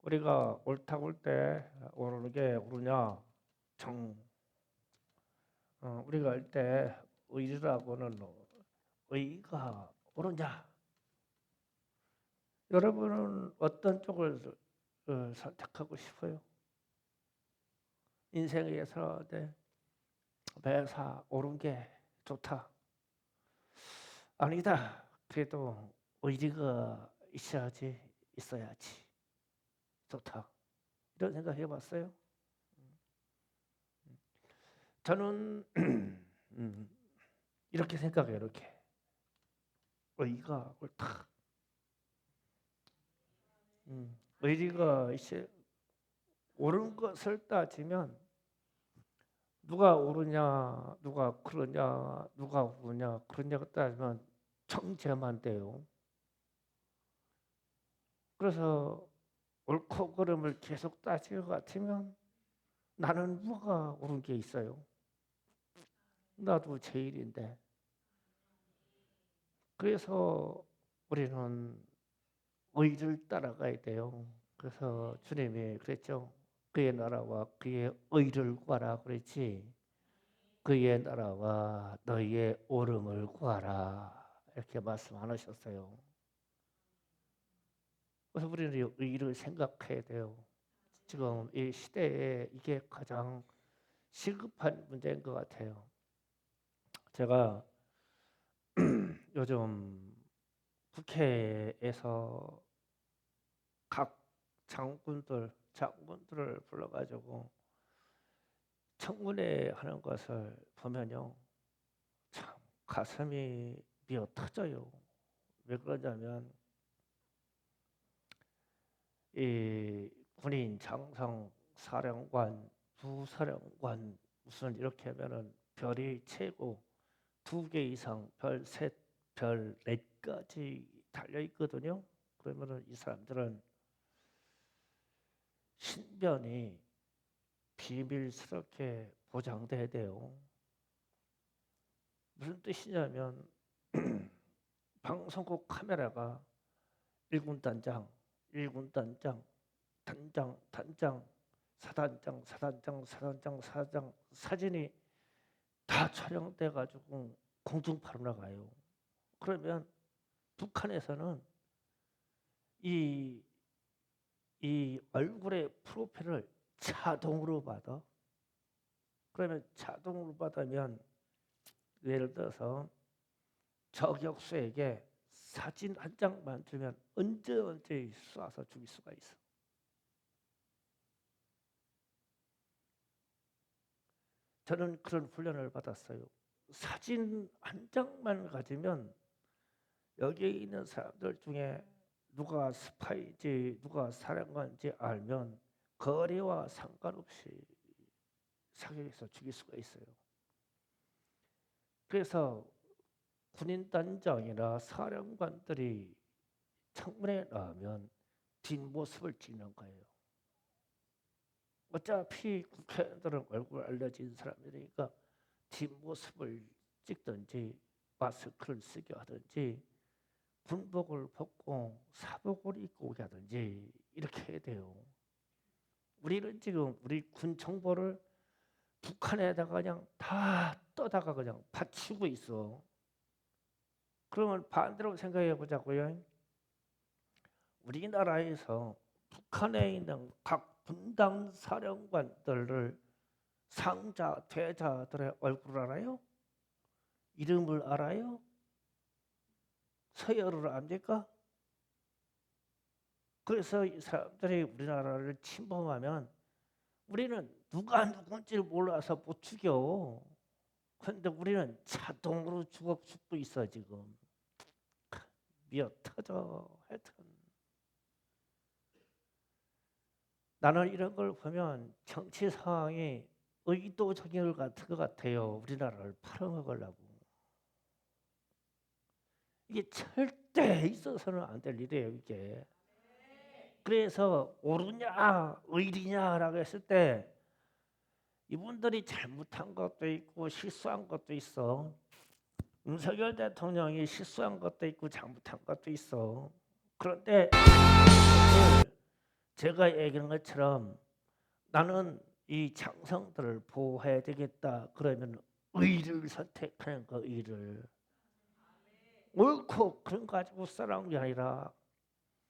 우리가 옳다고 할 때 옳은 게 옳으냐 정 우리가 할 때 의라고는 의가 옳으냐. 여러분은 어떤 쪽을 선택하고 싶어요? 인생에서 매사 옳은 게 좋다. 아니다. 그래도 의리가 있어야지 좋다. 이런 생각 해봤어요? 저는 이렇게 생각해요. 이렇게 의가 옳다. 의리가 옳은 것을 따지면 누가 옳으냐, 누가 그러냐, 누가 옳으냐, 그러냐고 따지면 정죄만 돼요. 그래서 옳고 그름을 계속 따질 것 같으면 나는 뭐가 옳은 게 있어요? 나도 죄인인데. 그래서 우리는 의를 따라가야 돼요. 그래서 주님이 그랬죠. 그의 나라와 그의 의를 구하라 그랬지. 그의 나라와 너희의 옳음을 구하라 이렇게 말씀 안 하셨어요. 그래서 우리는 이 의를 생각해야 돼요. 지금 이 시대에 이게 가장 시급한 문제인 것 같아요. 제가 요즘 국회에서 각 장군들을 불러가지고 청문회 하는 것을 보면요, 참 가슴이 미어 터져요. 왜 그러냐면 이 군인 장성 사령관, 부사령관 무슨 이렇게 하면은 별이 최고 2개 이상 별 셋, 별 넷까지 달려 있거든요. 그러면은 이 사람들은 신변이 비밀스럽게 보장돼야 돼요. 무슨 뜻이냐면 방송국 카메라가 1군 단장, 1군 단장, 단장, 사단장 사진이 다 촬영돼 가지고 공중파로 나가요. 그러면 북한에서는 이, 이 얼굴의 프로필을 자동으로 받아. 그러면 자동으로 받으면 예를 들어서 저격수에게 사진 한 장만 주면 언제 쏴서 죽일 수가 있어. 저는 그런 훈련을 받았어요. 사진 한 장만 가지면 여기에 있는 사람들 중에 누가 스파이지 누가 사령관인지 알면 거리와 상관없이 사격해서 죽일 수가 있어요. 그래서 군인 단장이나 사령관들이 청문회에 나오면 뒷모습을 찍는 거예요. 어차피 국회의원들은 얼굴 알려진 사람들이니까 뒷모습을 찍든지 마스크를 쓰게 하든지 군복을 벗고 사복을 입고 오게 하든지 이렇게 해야 돼요. 우리는 지금 우리 군 정보를 북한에다가 그냥 다 떠다가 그냥 받치고 있어. 그러면 반대로 생각해 보자고요. 우리나라에서 북한에 있는 각 분당 사령관들을 상자, 대자들의 얼굴을 알아요? 이름을 알아요? 서열을 압니까? 그래서 이 사람들이 우리나라를 침범하면 우리는 누가 누군지 몰라서 못 죽여. 그런데 우리는 자동으로 죽고 있어 지금. 미어 터져. 하여튼 나는 이런 걸 보면 정치 상황이 의도적인 것 같아요. 우리나라를 팔아먹으려고. 이게 절대 있어서는 안 될 일이에요. 이게. 그래서 옳으냐 의리냐라고 했을 때 이분들이 잘못한 것도 있고 실수한 것도 있어. 윤석열 대통령이 실수한 것도 있고 잘못한 것도 있어. 그런데 제가 얘기한 것처럼 나는 이 장성들을 보호해야 되겠다. 그러면 의를 선택하는 거, 의를. 옳고 그런 거 가지고 싸우는 게 아니라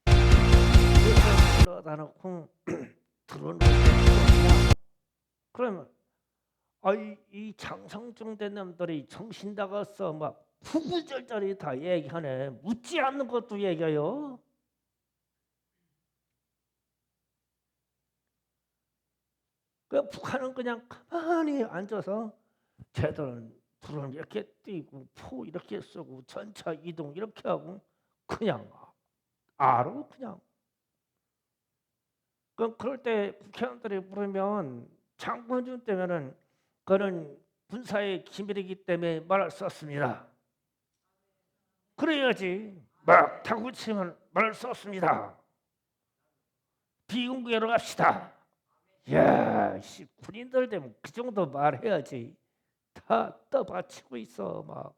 그래서 다 놓고 드론을 그러면 이 장성증 된 놈들이 정신 나갔어 막 구구절절히 다 얘기하네. 묻지 않는 것도 얘기해요. 그 북한은 그냥 가만히 앉아서 쟤들은 드론 이렇게 뛰고 포 이렇게 쏘고 전차 이동 이렇게 하고 그냥 알아 그냥. 그럴 때 국회의원들이 부르면 장관준 때문에는 그는 군사의 기밀이기 때문에 말할 수 없습니다. 그래야지 막 타구치면 말할 수 없습니다. 비공개로 갑시다. 야, 군인들 되면 그 정도 말해야지. 다 떠받치고 있어 막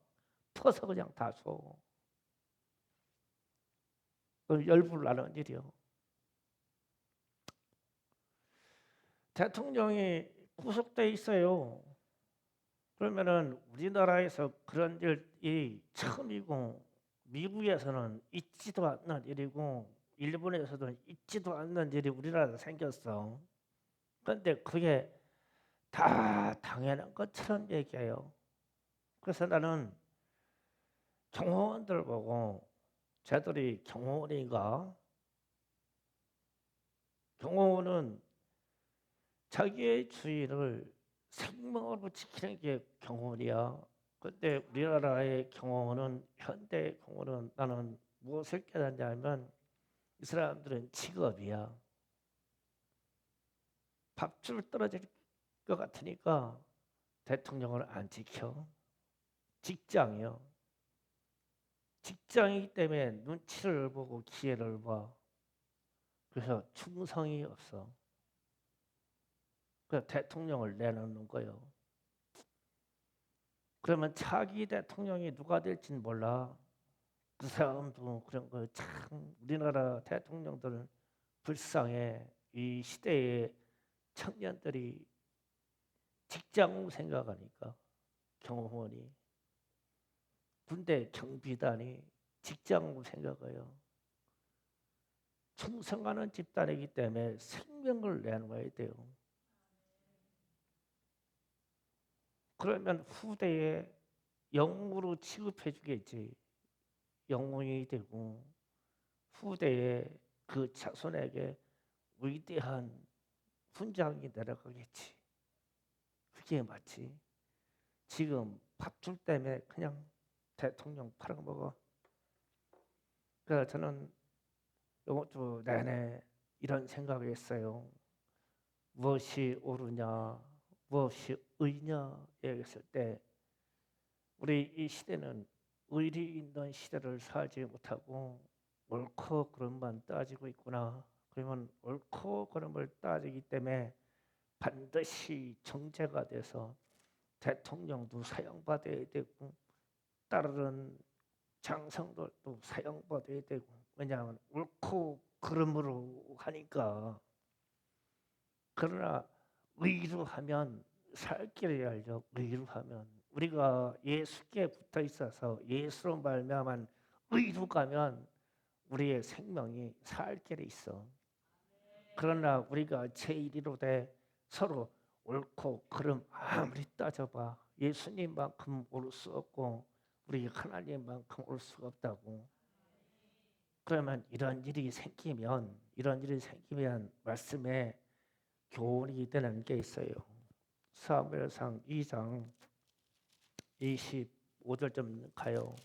퍼서 그냥 다 줘. 열불 나는 일이요. 대통령이 구속돼 있어요. 그러면은 우리나라에서 그런 일이 처음이고 미국에서는 있지도 않는 일이고 일본에서도 있지도 않는 일이 우리나라에 생겼어. 그런데 그게 다 당연한 것처럼 얘기해요. 그래서 나는 경호원들 보고 쟤들이 경호원인가? 경호원은 자기의 주의를 생명으로 지키는 게 경호원이야. 근데 우리나라의 경호원은 현대 경호원은 나는 무엇을 깨닫냐면 이 사람들은 직업이야. 밥줄 떨어질 것 같으니까 대통령을 안 지켜. 직장이요. 직장이기 때문에 눈치를 보고 기회를 봐. 그래서 충성이 없어. 그래서 대통령을 내놓는 거예요. 그러면 차기 대통령이 누가 될지는 몰라. 그 사람도 그런 거 참 우리나라 대통령들은 불쌍해. 이 시대의 청년들이 직장 생각하니까 경호원이 군대 경비단이 직장 생각해요. 충성하는 집단이기 때문에 생명을 내놓아야 돼요. 그러면 후대에 영웅으로 취급해 주겠지. 영웅이 되고 후대에 그 자손에게 위대한 훈장이 내려가겠지. 그게 맞지. 지금 밥줄 때문에 그냥 대통령 팔아먹어. 그래서 저는 이번 주 내내 이런 생각을 했어요. 무엇이 옳으냐, 무엇이 의냐 얘기했을 때 우리 이 시대는 의리 있는 시대를 살지 못하고 옳고 그름만 따지고 있구나. 그러면 옳고 그름을 따지기 때문에 반드시 정죄가 돼서 대통령도 사형받아야 되고 따르는 장성들도 사형받아야 되고 왜냐하면 옳고 그름으로 하니까. 그러나 의로 하면 살 길을 열려. 의로 하면 우리가 예수께 붙어 있어서 예수로 말미암은 의로 가면 우리의 생명이 살 길이 있어. 그러나 우리가 제1위로 돼 서로 옳고 그름 아무리 따져봐 예수님만큼 올 수 없고 우리 하나님만큼 올 수가 없다고. 그러면 이런 일이 생기면 말씀에 교훈이 되는 게 있어요. 사무엘상 2장 25절 좀 가요.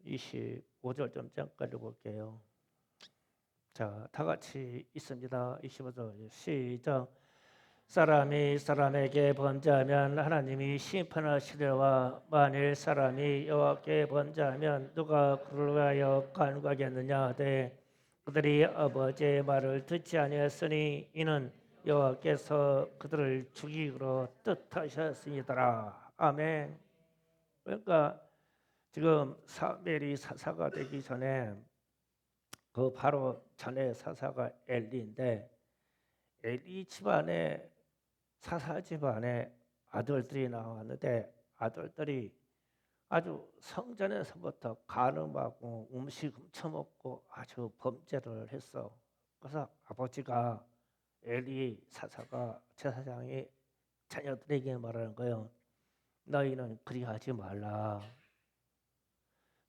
25절 좀 잠깐 읽어볼게요. 자, 다 같이 있습니다. 25절 시작. 사람이 사람에게 범죄하면 하나님이 심판하시려와 만일 사람이 여호와께 범죄하면 누가 그를 위하여 간구하겠느냐 하되 그들이 아버지의 말을 듣지 아니하였으니 이는 여호와께서 그들을 죽이기로 뜻하셨습니다. 아멘. 그러니까 지금 사무엘이 사사가 되기 전에 그 바로 전에 사사가 엘리인데 엘리 집안에 사사 집안에 아들들이 나왔는데 아들들이 아주 성전에서부터 간음하고 음식 훔쳐먹고 아주 범죄를 했어. 그래서 아버지가 엘리 사사가 제사장이 자녀들에게 말하는 거예요. 너희는 그리하지 말라.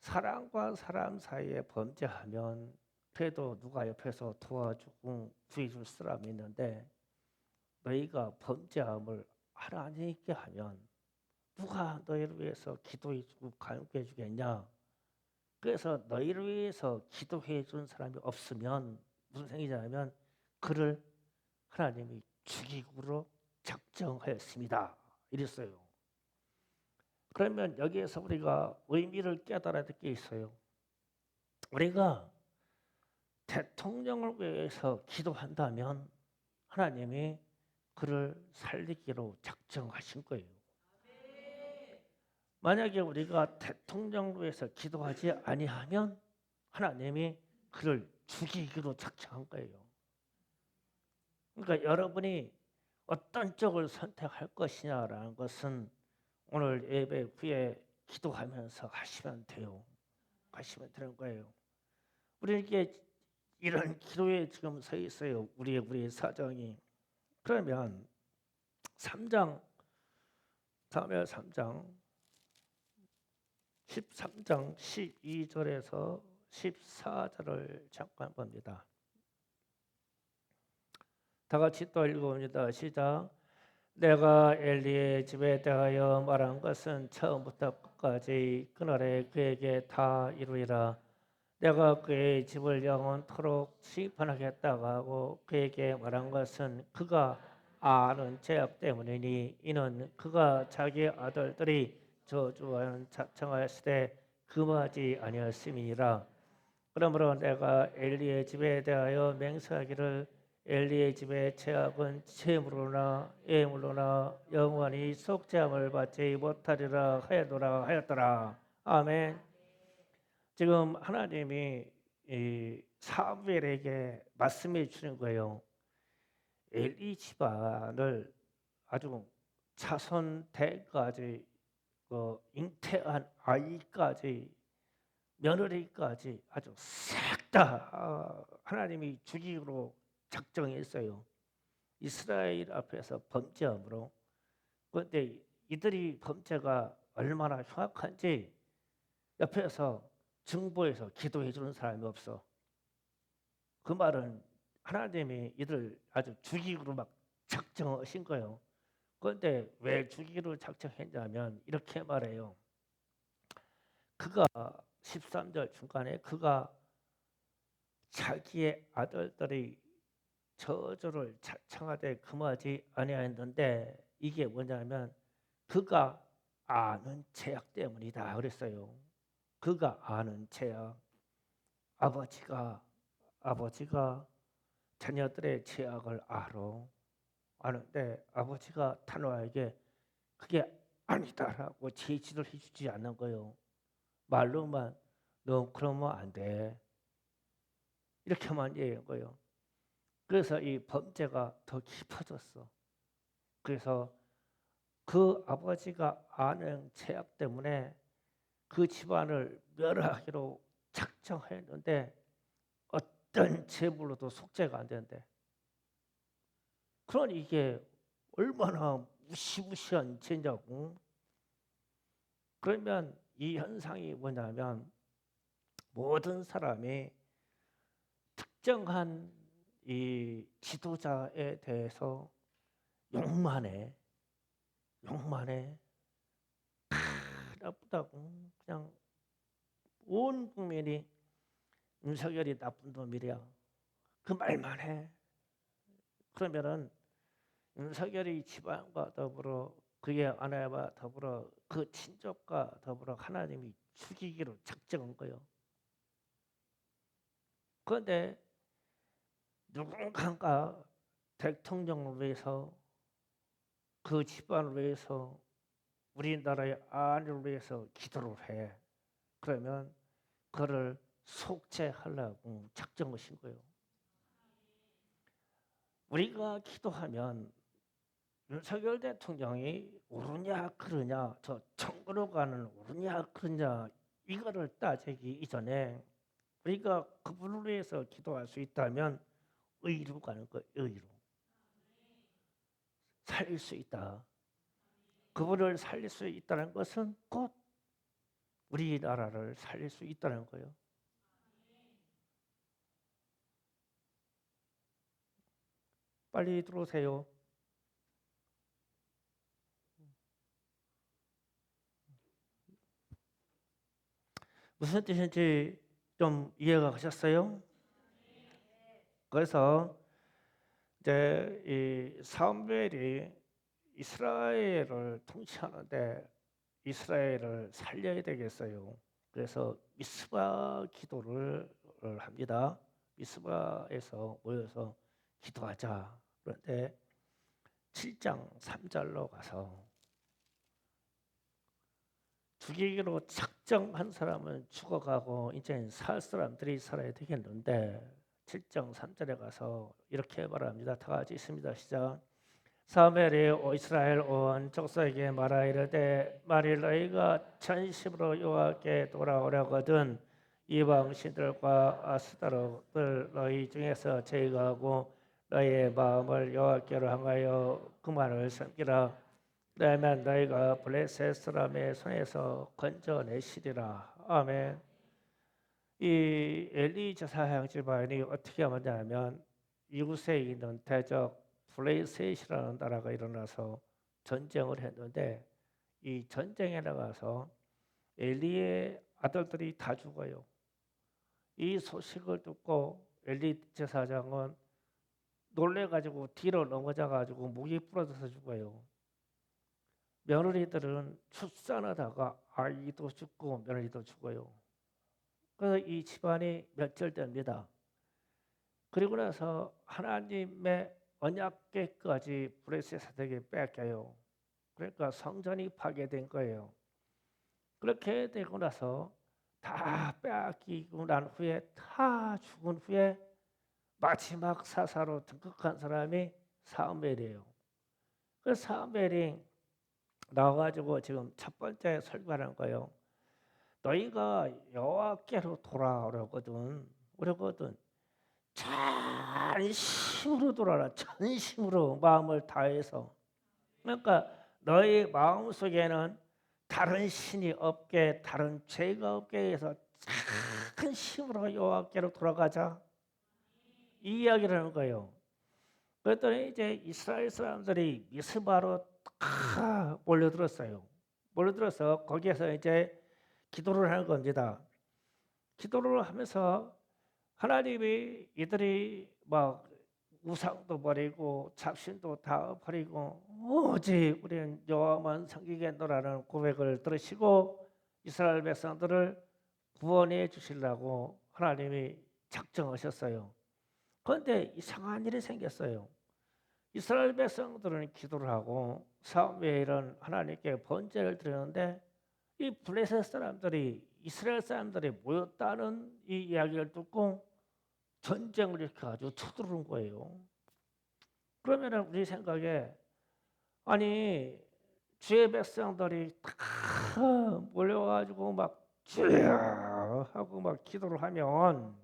사람과 사람 사이에 범죄하면 그래도 누가 옆에서 도와주고 구해줄 사람이 있는데 너희가 범죄함을 하나님께 하면 누가 너희를 위해서 기도해주고 간구해 주겠냐? 그래서 너희를 위해서 기도해 준 사람이 없으면 무슨 생기냐면 그를 하나님이 죽이기로 작정하였습니다. 이랬어요. 그러면 여기에서 우리가 의미를 깨달아야 될 게 있어요. 우리가 대통령을 위해서 기도한다면 하나님이 그를 살리기로 작정하신 거예요. 만약에 우리가 대통령을 위해서 기도하지 아니하면 하나님이 그를 죽이기로 작정한 거예요. 그러니까 여러분이 어떤 쪽을 선택할 것이냐라는 것은 오늘 예배 후에 기도하면서 하시면 돼요. 하시면 되는 거예요. 우리에게 이런 기도에 지금 서 있어요. 우리의 사정이. 그러면 3장 다음에 3장 13장 12절에서 14절을 잠깐 봅니다. 다 같이 또 읽어봅니다. 시작. 내가 엘리의 집에 대하여 말한 것은 처음부터 끝까지 그날에 그에게 다 이루리라. 내가 그의 집을 영원토록 심판하겠다고 하고 그에게 말한 것은 그가 아는 죄악 때문이니 이는 그가 자기 아들들이 저주하는 자청하였으되 금하지 아니었음이니라. 그러므로 내가 엘리의 집에 대하여 맹세하기를 엘리의 집의 죄악은 채물로나 예물로나 영원히 속죄함을 받지 못하리라 하였더라. 아멘. 지금 하나님이 이 사무엘에게 말씀해 주는 거예요. 엘리 집안을 아주 자손 대까지 잉태한 아이까지 며느리까지 아주 싹 다 하나님이 죽이기로 작정했어요. 이스라엘 앞에서 범죄함으로. 그런데 이들이 범죄가 얼마나 흉악한지 옆에서 증보해서 기도해 주는 사람이 없어. 그 말은 하나님이 이들 아주 죽이기로 막 작정하신 거예요. 그런데 왜 죽이기로 작정했냐면 이렇게 말해요. 그가 13절 중간에 그가 자기의 아들들이 저주를 자청하되 금하지 아니하였는데 이게 뭐냐면 그가 아는 죄악 때문이다 그랬어요. 그가 아는 죄악. 아버지가 자녀들의 죄악을 아는데 아버지가 단호하게 그게 아니다라고 제지를 해주지 않는 거예요. 말로만 너 그러면 안 돼. 이렇게만 얘기한 거예요. 그래서 이 범죄가 더 깊어졌어. 그래서 그 아버지가 아는 죄악 때문에 그 집안을 멸하기로 작정했는데 어떤 제물로도 속죄가 안 된대. 그러니 이게 얼마나 무시무시한 죄냐고. 그러면 이 현상이 뭐냐면 모든 사람이 특정한 이 지도자에 대해서 욕만해. 나쁘다고. 그냥 온 국민이 윤석열이 나쁜 놈이랴. 그 말만 해. 그러면은 윤석열이 집안과 더불어 그의 아내와 더불어 그 친족과 더불어 하나님이 죽이기로 작정한 거예요. 그런데 누군가 대통령을 위해서 그 집안을 위해서 우리나라의 안위를 위해서 기도를 해. 그러면 그를 속죄하려고 작정하신 거예요. 우리가 기도하면 윤석열 대통령이 옳으냐 그르냐, 저 천국으로 가는 옳으냐 그르냐, 이거를 따지기 이전에 우리가 그분을 위해서 기도할 수 있다면 의로 가는 거예요. 의로 살릴 수 있다. 그분을 살릴 수 있다는 것은 곧 우리나라를 살릴 수 있다는 거예요. 빨리 들어오세요. 무슨 뜻인지 좀 이해가 가셨어요? 그래서 이제 이 사무엘이 이스라엘을 통치하는데 이스라엘을 살려야 되겠어요. 그래서 미스바 기도를 합니다. 미스바에서 모여서 기도하자. 그런데 7장 3절로 가서 죽이기로 작정한 사람은 죽어가고 이제 살 사람들이 살아야 되겠는데 7장 3절에 가서 이렇게 말합니다. 다 같이 있습니다. 시작. 사무엘이 이스라엘 온 족속에게 말하 이르되 만일 너희가 전심으로 여호와께 돌아오려거든 이방 신들과 아스타롯을 너희 중에서 제거하고 너희의 마음을 여호와께로 향하여 그만을 섬기라. 그러면 너희가 블레셋 사람의 손에서 건져내시리라. 아멘. 이 엘리 제사장 집안이 어떻게 하냐면 이웃에 있는 대적 블레셋이라는 나라가 일어나서 전쟁을 했는데 이 전쟁에 나가서 엘리의 아들들이 다 죽어요. 이 소식을 듣고 엘리 제사장은 놀래가지고 뒤로 넘어져가지고 목이 부러져서 죽어요. 며느리들은 출산하다가 아이도 죽고 며느리도 죽어요. 그래서 이 집안이 멸절됩니다. 그리고 나서 하나님의 언약궤까지 블레셋에게 뺏겨요. 그러니까 성전이 파괴된 거예요. 그렇게 되고 나서 다 빼앗기고 난 후에 다 죽은 후에 마지막 사사로 등극한 사람이 사무엘이에요. 그 사무엘이 나와가지고 지금 첫 번째 설교하는 거예요. 너희가 여호와께로 돌아오려거든. 그러거든. 전심으로 돌아라. 전심으로 마음을 다해서. 그러니까 너희 마음 속에는 다른 신이 없게, 다른 죄가 없게 해서 큰 힘으로 여호와께로 돌아가자. 이 이야기를 하는 거예요. 그랬더니 이제 이스라엘 사람들이 미스바로 다 몰려들었어요. 몰려들어서 거기에서 이제 기도를 하는 겁니다. 기도를 하면서 하나님이 이들이 막 우상도 버리고 잡신도 다 버리고 오직 우리는 여호와만 섬기겠노라는 고백을 들으시고 이스라엘 백성들을 구원해 주시려고 하나님이 작정하셨어요. 그런데 이상한 일이 생겼어요. 이스라엘 백성들은 기도를 하고 사무엘은 하나님께 번제를 드리는데 이 블레셋 사람들이 이스라엘 사람들이 모였다는 이 이야기를 듣고 전쟁을 일으켜가지고 쳐들어온 거예요. 그러면 우리 생각에 아니 주의 백성들이 다 몰려가지고 막 주여 하고 막 기도를 하면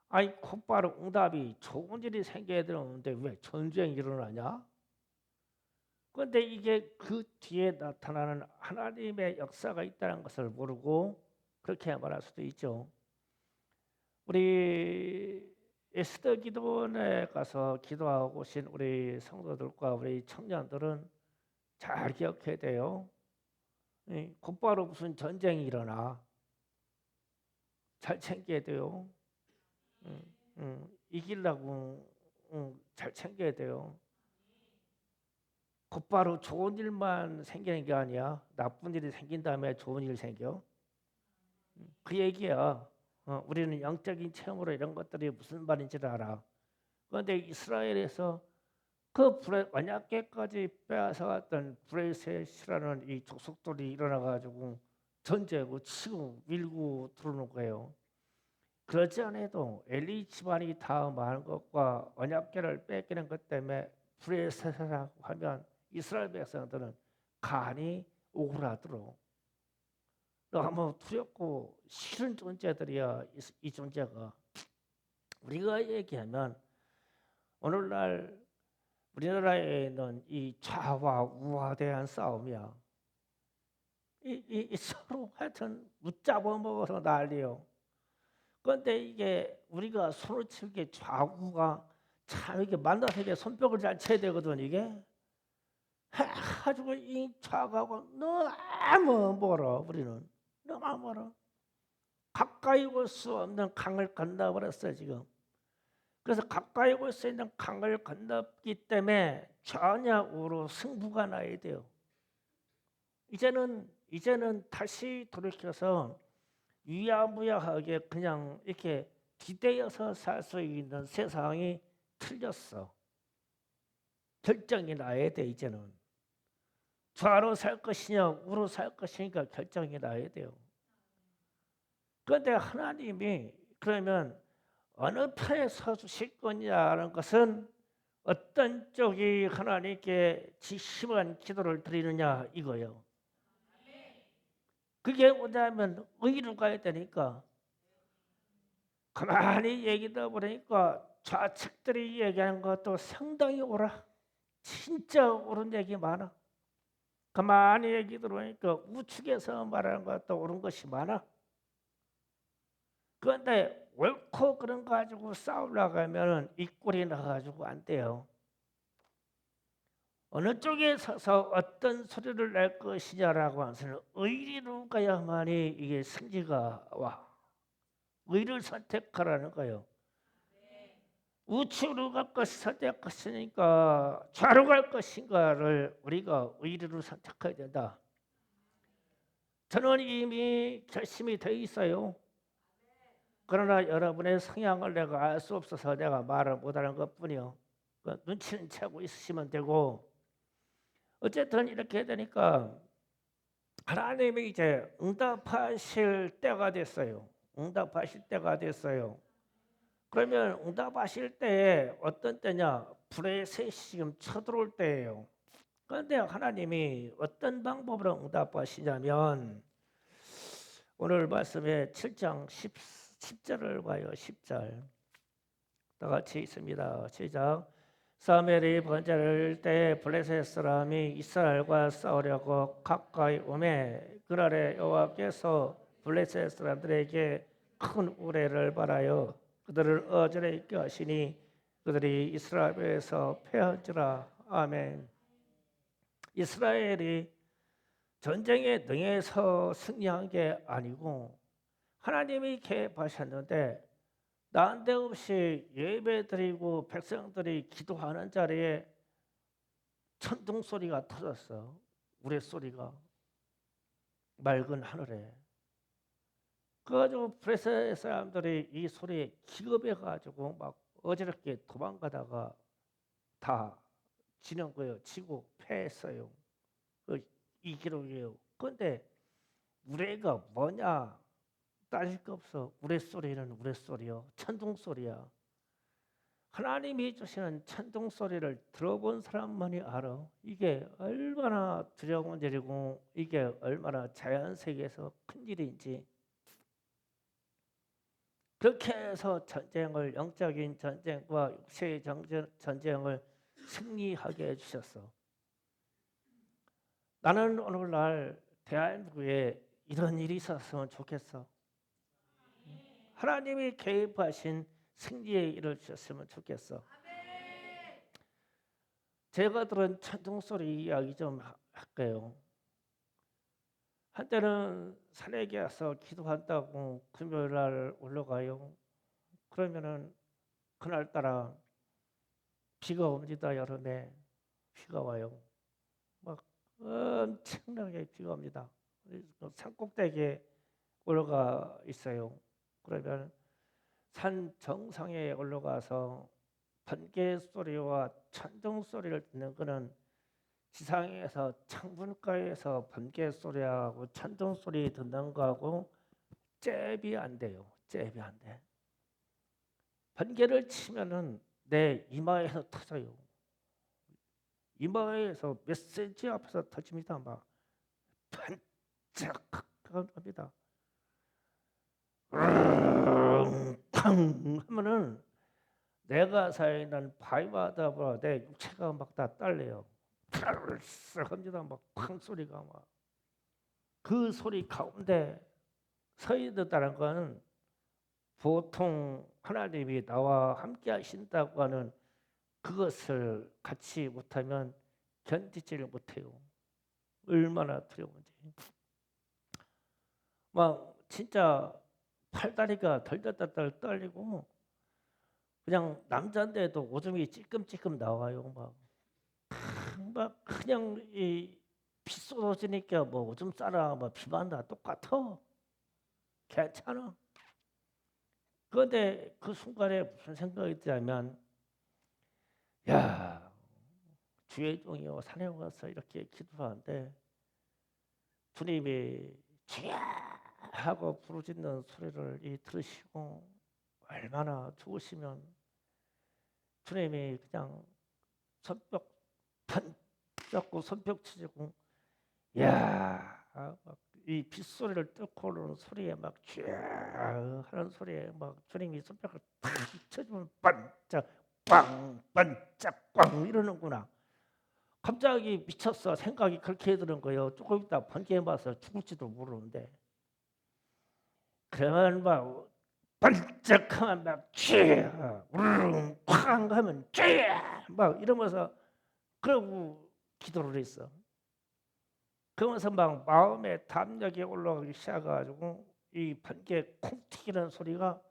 아니 곧바로 응답이 좋은 일이 생겨야 되는데 왜 전쟁이 일어나냐? 그런데 이게 그 뒤에 나타나는 하나님의 역사가 있다는 것을 모르고 그렇게 말할 수도 있죠. 우리 에스더 기도원에 가서 기도하고 오신 우리 성도들과 우리 청년들은 잘 기억해야 돼요. 곧바로 무슨 전쟁이 일어나 잘 챙겨야 돼요. 이기려고 잘 챙겨야 돼요. 곧바로 좋은 일만 생기는 게 아니야. 나쁜 일이 생긴 다음에 좋은 일이 생겨. 그 얘기야. 우리는 영적인 체험으로 이런 것들이 무슨 말인지를 알아. 그런데 이스라엘에서 그 언약궤까지 빼앗아갔던 브레셋이라는 이 족속들이 일어나가지고 전쟁하고 치고 밀고 들어오는 거예요. 그렇지 않아도 엘리 집안이 다 망한 것과 언약궤를 뺏기는 것 때문에 불의 세사라고 하면 이스라엘 백성들은 간이 오그라들어. 너무 두렵고 싫은 존재들이야. 이 존재가 우리가 얘기하면 오늘날 우리나라에 있는 이 좌와 우와 대한 싸움이야. 이 서로 하여튼 웃잡아 먹어서 난리요. 그런데 이게 우리가 손을 칠게 좌우가 참 이게 만나서 이게 손뼉을 잘 쳐야 되거든 이게. 해가지고 이 좌하고 너무 멀어 우리는. 너무 멀어. 가까이 올 수 없는 강을 건너버렸어요 지금. 그래서 가까이 올 수 있는 강을 건넜기 때문에 좌냐우로 승부가 나야 돼요. 이제는 다시 돌이켜서 유야무야하게 그냥 이렇게 기대어서 살 수 있는 세상이 틀렸어. 결정이 나야 돼 이제는. 좌로 살 것이냐 우로 살 것이니까 결정이 나야 돼요. 그런데 하나님이 그러면 어느 편에 서주실 거냐는 것은 어떤 쪽이 하나님께 지심한 기도를 드리느냐 이거예요. 그게 뭐냐면 의로 가야 되니까 가만히 얘기 들어보니까 좌측들이 얘기하는 것도 상당히 옳아. 진짜 옳은 얘기 많아. 가만히 얘기 들어보니까 우측에서 말하는 것도 옳은 것이 많아. 그런데 옳고 그런 거 가지고 싸우려고 하면 이 꼴이 나가지고 안 돼요. 어느 쪽에 서서 어떤 소리를 낼 것이냐라고 하면 의리로 가야만이 이게 승리가 와. 의를 선택하라는 거예요. 우측으로 갈 것이 선택할 것이니까 좌로 갈 것인가를 우리가 의리로 선택해야 된다. 저는 이미 결심이 돼 있어요. 그러나 여러분의 성향을 내가 알 수 없어서 내가 말을 못하는 것뿐이요. 눈치는 채고 있으시면 되고 어쨌든 이렇게 되니까 하나님이 이제 응답하실 때가 됐어요. 응답하실 때가 됐어요. 그러면 응답하실 때에 어떤 때냐? 불의 셋이 지금 쳐들어올 때예요. 그런데 하나님이 어떤 방법으로 응답하시냐면 오늘 말씀에 7장 10절을 봐요. 10절 다 같이 있습니다. 시작. 사무엘이 번제를 때 블레셋 사람이 이스라엘과 싸우려고 가까이 오매 그날에 여호와께서 블레셋 사람들에게 큰 우레를 발하여 그들을 어절에 있게 하시니 그들이 이스라엘에서 패한지라. 아멘. 이스라엘이 전쟁에 능해서 승리한 게 아니고 하나님이 개입하셨는데 난데없이 예배드리고 백성들이 기도하는 자리에 천둥 소리가 터졌어. 우레소리가 맑은 하늘에. 그래가지고 브레스 사람들이 이 소리에 기겁해가지고 막 어지럽게 도망가다가 다 지는 거예요. 지고 패했어요. 이 기록이에요. 그런데 우레가 뭐냐 따질 거 없어. 우레소리는 우레소리요. 천둥소리야. 하나님이 주시는 천둥소리를 들어본 사람만이 알아. 이게 얼마나 두려운 일이고 이게 얼마나 자연세계에서 큰 일인지. 그렇게 해서 전쟁을 영적인 전쟁과 육체의 전쟁을 승리하게 해주셨어. 나는 오늘날 대한민국에 이런 일이 있었으면 좋겠어. 하나님이 개입하신 승리의 일을 주셨으면 좋겠어. 제가 들은 천둥소리 이야기 좀 할게요. 한때는 산에 가서 기도한다고 금요일날 올라가요. 그러면은 그날따라 비가 옵니다. 여름에 비가 와요. 막 엄청나게 비가 옵니다. 산꼭대기에 올라가 있어요. 그러면 산 정상에 올라가서 번개 소리와 천둥 소리를 듣는 것은 지상에서 창문가에서 번개 소리하고 천둥 소리 듣는 거하고 잽이 안 돼요. 잽이 안 돼. 번개를 치면은 내 이마에서 터져요. 이마에서 몇 센치 앞에서 터집니다. 막 반짝합니다. 팡 하면은 내가 사는 바위마다 내 육체가 막 다 떨려요. 합니다. 막 팡 소리가 막. 그 소리 가운데 서 있다는 것은 보통 하나님이 나와 함께 하신다고 하는 그것을 갖지 못하면 견디지를 못해요. 얼마나 두려운지. 막 진짜 팔다리가 덜덜덜 떨리고 그냥 남자인데도 오줌이 찔끔찔끔 나와요. 막 그냥 이 피 쏟아지니까 뭐 오줌 싸라 뭐 비만 다 똑같아. 괜찮아. 그런데 그 순간에 무슨 생각이 드냐면 야 주의 종이요 산에 와서 이렇게 기도하는데 주님이 주야 하고 부르짖는 소리를 들으시고 얼마나 좋으시면 주님이 그냥 손뼉 잡고 손뼉 치고 야이 빗소리를 뚫고 오는 소리에 막 쥐 하는 소리에 막 주님이 손뼉을 탁 쳐주면 반짝 빵 반짝 꽝 이러는구나. 갑자기 미쳤어. 생각이 그렇게 드는 거예요. 조금 있다 번개에 맞아서 죽을지도 모르는데 그러면 막 반짝하면 막 쥐 우르릉 쾅 하면 쥐 막 이러면서 그러고 기도를 했어. 그러면서 막 마음의 담력이 올라가기 시작해가지고 이 번개 콩 튀기는 소리가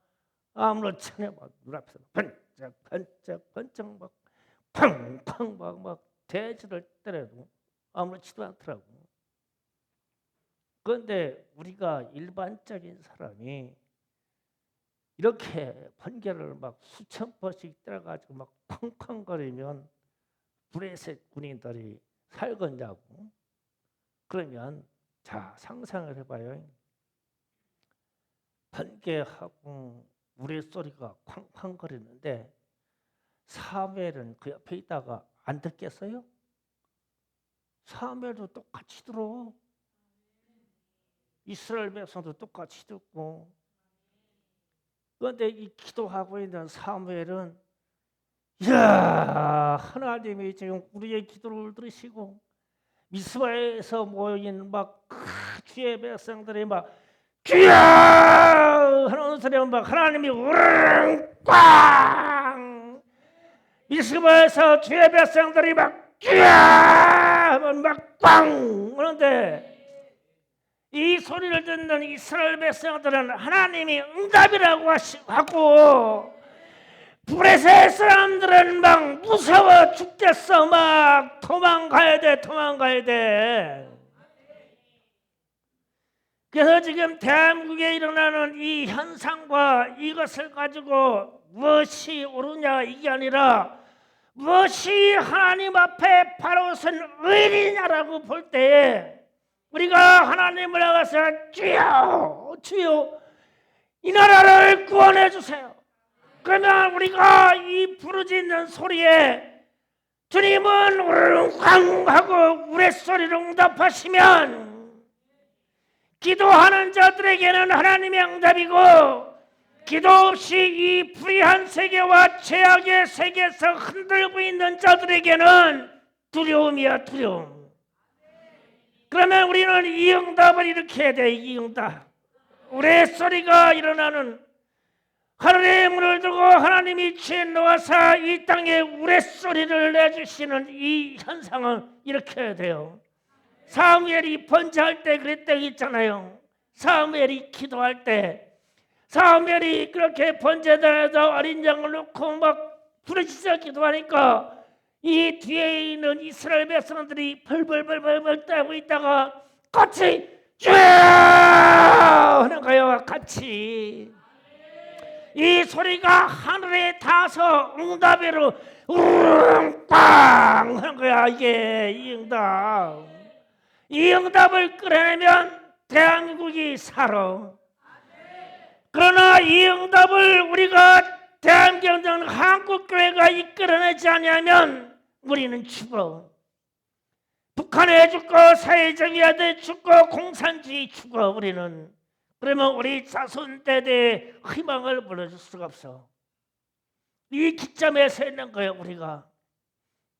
아무렇지 않게 막 눈앞에서 번쩍 번쩍 번쩍 막 쾅쾅 막 대지를 때려도 아무렇지도 않더라고. 그런데 우리가 일반적인 사람이 이렇게 번개를 막 수천 번씩 때려가지고 막 쾅쾅거리면 브레셋 군인들이 살겠냐고. 그러면 자 상상을 해봐요. 번개하고 우레소리가 쾅쾅거리는데 사무엘은 그 옆에 있다가 안 듣겠어요? 사무엘도 똑같이 들어. 이스라엘 백성도 똑같이 듣고. 그런데 이 기도하고 있는 사무엘은 이야 하나님이 지금 우리의 기도를 들으시고 미스바에서 모인 막 주의 백성들이 막 주야 하는 소리가 막 하나님이 우르릉 꽝 미스바에서 주의 백성들이 막 주야 하면 막 꽝 하는데 이 소리를 듣는 이스라엘 백성들은 하나님이 응답이라고 하고 브레셋 사람들은 막 무서워 죽겠어. 막 도망가야 돼. 그래서 지금 대한민국에 일어나는 이 현상과 이것을 가지고 무엇이 옳으냐 이게 아니라 무엇이 하나님 앞에 바로 선 의리냐라고 볼 때에 우리가 하나님을 향해서 주여 이 나라를 구원해 주세요. 그러면 우리가 이 부르짖는 소리에 주님은 우르릉 하고 우레소리로 응답하시면 기도하는 자들에게는 하나님의 응답이고 기도 없이 이 불의한 세계와 죄악의 세계에서 흔들고 있는 자들에게는 두려움이야 두려움. 그러면 우리는 이 응답을 이렇게 해야 돼. 이 응답 우레소리가 일어나는 하늘의 문을 두고 하나님이 주에 놓아서 이 땅에 우레소리를 내주시는 이 현상은 이렇게 해야 돼요. 사무엘이 번제할 때 그랬다고 했잖아요. 사무엘이 기도할 때 사무엘이 그렇게 번제단에다 어린 양을 놓고 막 부르짖어 기도하니까 이 뒤에 있는 이스라엘 백성들이 벌벌 떨고 있다가 같이 쭉 하는 거예요. 같이 이 소리가 하늘에 닿아서 응답으로 우릉빵 하는 거야. 이게 이 응답. 이 응답을 끌어내면 대한민국이 살아. 그러나 이 응답을 우리가 대한민국 한국교회가 이끌어내지 않으면 우리는 죽어. 북한에 죽고 사회주의에 죽고 공산주의 죽어 우리는. 그러면 우리 자손대대의 희망을 불러줄 수가 없어. 이 기점에 서 있는 거예요 우리가.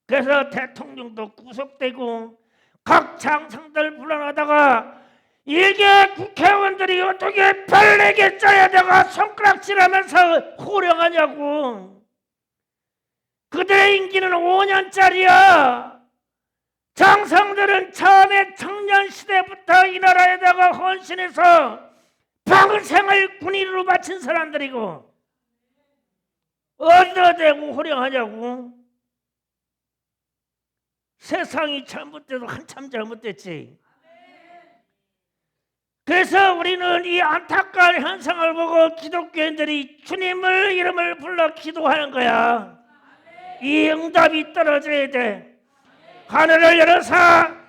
그래서 대통령도 구속되고 각 장성들 불안하다가 이게 국회의원들이 어떻게 별내게 짜야다가 손가락질하면서 호령하냐고. 그들의 임기는 5년짜리야. 장성들은 처음에 청년시대부터 이 나라에다가 헌신해서 평생을 군인으로 바친 사람들이고 어디다 대고 호령하냐고. 세상이 잘못돼도 한참 잘못됐지. 그래서 우리는 이 안타까운 현상을 보고 기독교인들이 주님을 이름을 불러 기도하는 거야. 이 응답이 떨어져야 돼. 하늘을 열어서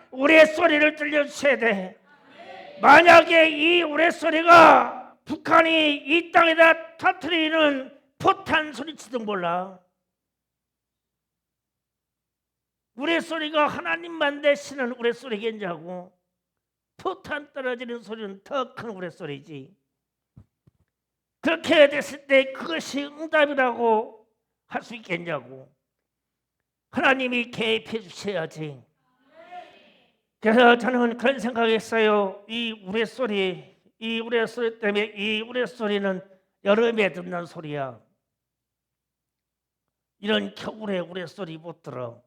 우레소리를 들려주셔야 돼. 만약에 이 우레소리가 북한이 이 땅에다 터뜨리는 포탄 소리치도 몰라. 우레소리가 하나님만 되시는 우레소리겠냐고. 포탄 떨어지는 소리는 더 큰 우레소리지. 그렇게 됐을 때 그것이 응답이라고 할 수 있겠냐고. 하나님이 개입해 주셔야지. 그래서 저는 그런 생각했어요. 이 우레소리 때문에 이 우레소리는 여름에 듣는 소리야. 이런 겨울에 우레소리 못 들어.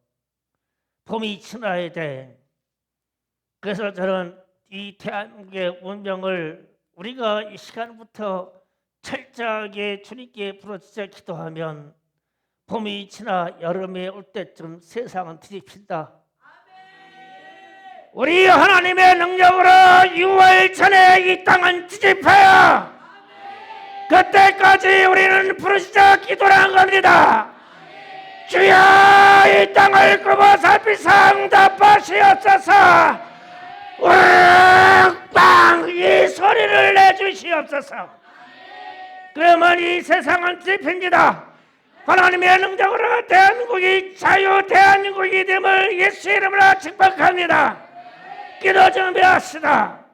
봄이 지나야 돼. 그래서 저는 이 대한민국의 운명을 우리가 이 시간부터 철저하게 주님께 부르짖어 기도하면 봄이 지나 여름이 올 때쯤 세상은 뒤집힌다. 우리 하나님의 능력으로 6월 전에 이 땅은 뒤집혀요. 그때까지 우리는 부르짖어 기도하는 겁니다. 주여 이 땅을 굽어 살피사 응답하시옵소서. 우빵 이 소리를 내주시옵소서. 그러면 이 세상은 뒤집힙니다. 하나님의 능력으로 대한민국이 자유 대한민국이 됨을 예수 이름으로 축복합니다. 기도 준비합시다.